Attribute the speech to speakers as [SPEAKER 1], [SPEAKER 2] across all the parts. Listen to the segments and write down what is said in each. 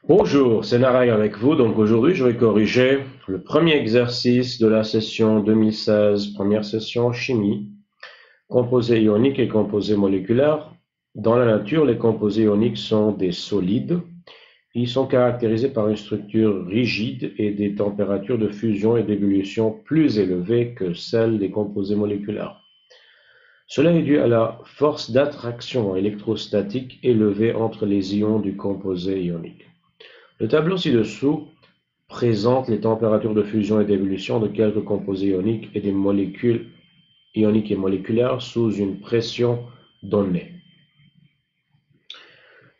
[SPEAKER 1] Bonjour, c'est Narek avec vous. Donc aujourd'hui, je vais corriger le premier exercice de la session 2016, première session chimie, composés ioniques et composés moléculaires. Dans la nature, les composés ioniques sont des solides. Ils sont caractérisés par une structure rigide et des températures de fusion et d'ébullition plus élevées que celles des composés moléculaires. Cela est dû à la force d'attraction électrostatique élevée entre les ions du composé ionique. Le tableau ci-dessous présente les températures de fusion et d'ébullition de quelques composés ioniques et des molécules ioniques et moléculaires sous une pression donnée.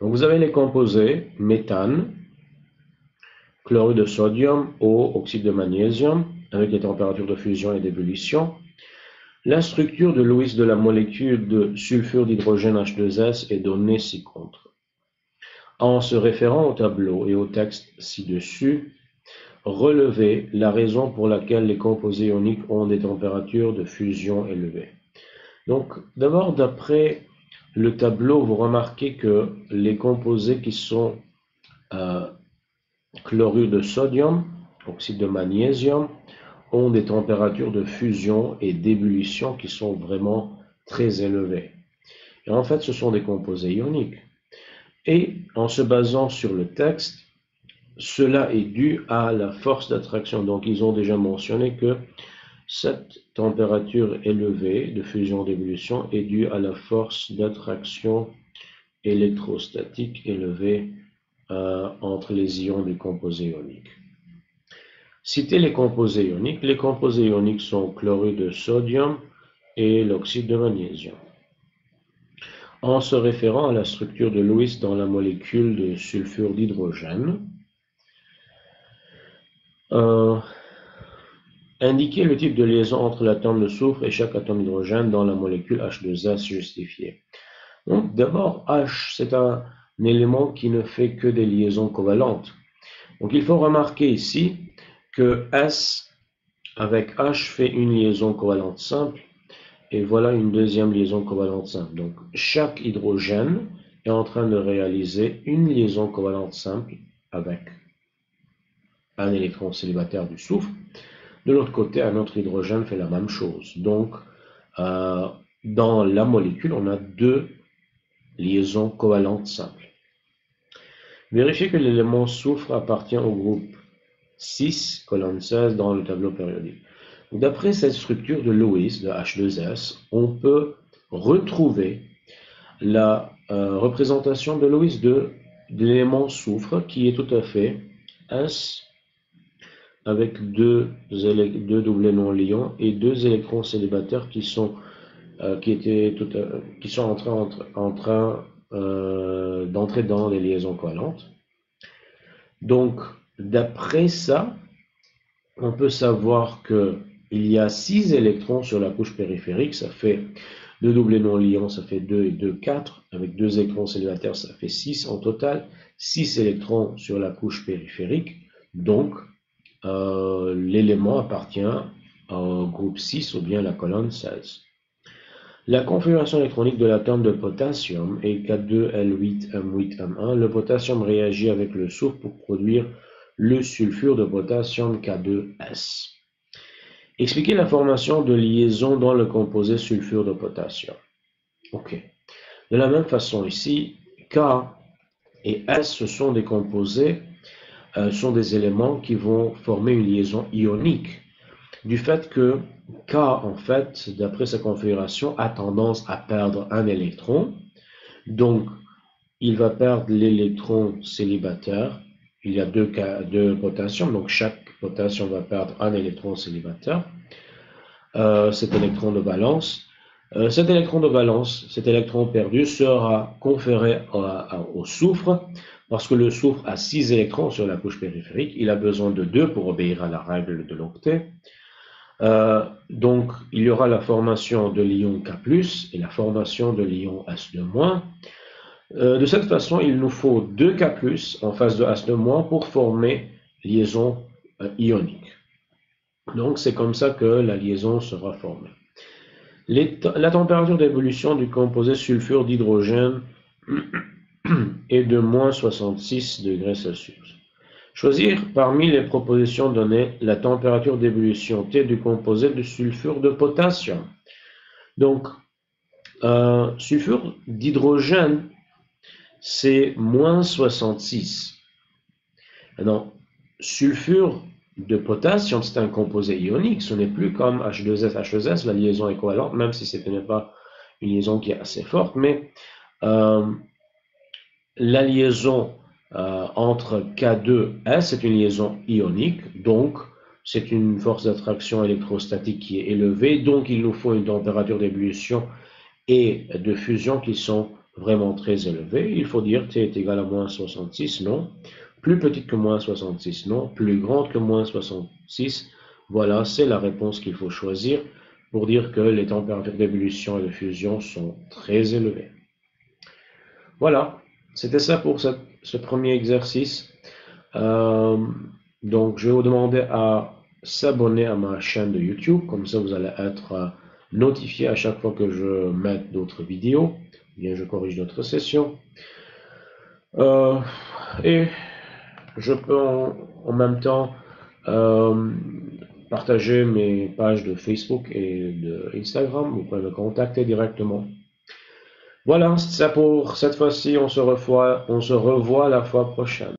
[SPEAKER 1] Donc vous avez les composés méthane, chlorure de sodium, eau, oxyde de magnésium, avec les températures de fusion et d'ébullition. La structure de Lewis de la molécule de sulfure d'hydrogène H2S est donnée ci-contre. En se référant au tableau et au texte ci-dessus, relevez la raison pour laquelle les composés ioniques ont des températures de fusion élevées. Donc, d'abord, d'après le tableau, vous remarquez que les composés qui sont chlorure de sodium, oxyde de magnésium, ont des températures de fusion et d'ébullition qui sont vraiment très élevées. Et en fait, ce sont des composés ioniques. Et en se basant sur le texte, cela est dû à la force d'attraction. Donc, ils ont déjà mentionné que cette température élevée de fusion d'ébullition est due à la force d'attraction électrostatique élevée entre les ions du composé ionique. Citer les composés ioniques. Les composés ioniques sont chlorure de sodium et l'oxyde de magnésium. En se référant à la structure de Lewis dans la molécule de sulfure d'hydrogène, indiquer le type de liaison entre l'atome de soufre et chaque atome d'hydrogène dans la molécule H2S justifiée. Donc, d'abord, H, c'est un élément qui ne fait que des liaisons covalentes. Donc, il faut remarquer ici que S avec H fait une liaison covalente simple, et voilà une deuxième liaison covalente simple. Donc, chaque hydrogène est en train de réaliser une liaison covalente simple avec un électron célibataire du soufre. De l'autre côté, un autre hydrogène fait la même chose. Donc, dans la molécule, on a deux liaisons covalentes simples. Vérifiez que l'élément soufre appartient au groupe 6, colonne 16, dans le tableau périodique. D'après cette structure de Lewis, de H2S, on peut retrouver la représentation de Lewis de l'élément soufre qui est tout à fait S avec deux doublés non-liants et deux électrons célibataires qui sont en train d'entrer dans les liaisons covalentes. Donc, d'après ça, on peut savoir qu'il y a 6 électrons sur la couche périphérique, ça fait deux doublés non-liants, ça fait 2 et 2, 4, avec deux électrons célibataires, ça fait 6 en total, 6 électrons sur la couche périphérique, donc l'élément appartient au groupe 6 ou bien la colonne 16. La configuration électronique de l'atome de potassium est K2L8M8M1. Le potassium réagit avec le soufre pour produire le sulfure de potassium K2S. Expliquez la formation de liaison dans le composé sulfure de potassium. Ok. De la même façon ici, K et S, ce sont des composés, sont des éléments qui vont former une liaison ionique. Du fait que K, en fait, d'après sa configuration, a tendance à perdre un électron. Donc, il va perdre l'électron célibataire. Il y a deux potassium, donc chaque potassium va perdre un électron célibataire. Cet électron de valence. Cet électron perdu sera conféré au soufre, parce que le soufre a 6 électrons sur la couche périphérique. Il a besoin de 2 pour obéir à la règle de l'octet. Donc, il y aura la formation de l'ion K+, et la formation de l'ion S2-. De cette façon, il nous faut 2 K+, en face de S2- pour former liaison ionique. Donc, c'est comme ça que la liaison sera formée. La température d'évolution du composé sulfure d'hydrogène est de moins 66 degrés Celsius. Choisir parmi les propositions données la température d'ébullition T du composé de sulfure de potassium. Donc, sulfure d'hydrogène, c'est moins 66. Maintenant, sulfure de potassium, c'est un composé ionique, ce n'est plus comme H2S, H2S, la liaison est covalente, même si ce n'est pas une liaison qui est assez forte, mais la liaison entre K2S est une liaison ionique, donc c'est une force d'attraction électrostatique qui est élevée, donc il nous faut une température d'ébullition et de fusion qui sont vraiment très élevées. Il faut dire T est égal à moins 66, non. Plus petite que moins 66, non. Plus grande que moins 66, voilà, c'est la réponse qu'il faut choisir pour dire que les températures d'ébullition et de fusion sont très élevées. Voilà, c'était ça pour ce premier exercice. Donc, je vais vous demander à s'abonner à ma chaîne de YouTube, comme ça vous allez être notifié à chaque fois que je mets d'autres vidéos, bien je corrige d'autres sessions. Et je peux en même temps partager mes pages de Facebook et de Instagram. Vous pouvez me contacter directement. Voilà, c'est ça pour cette fois-ci. On se revoit la fois prochaine.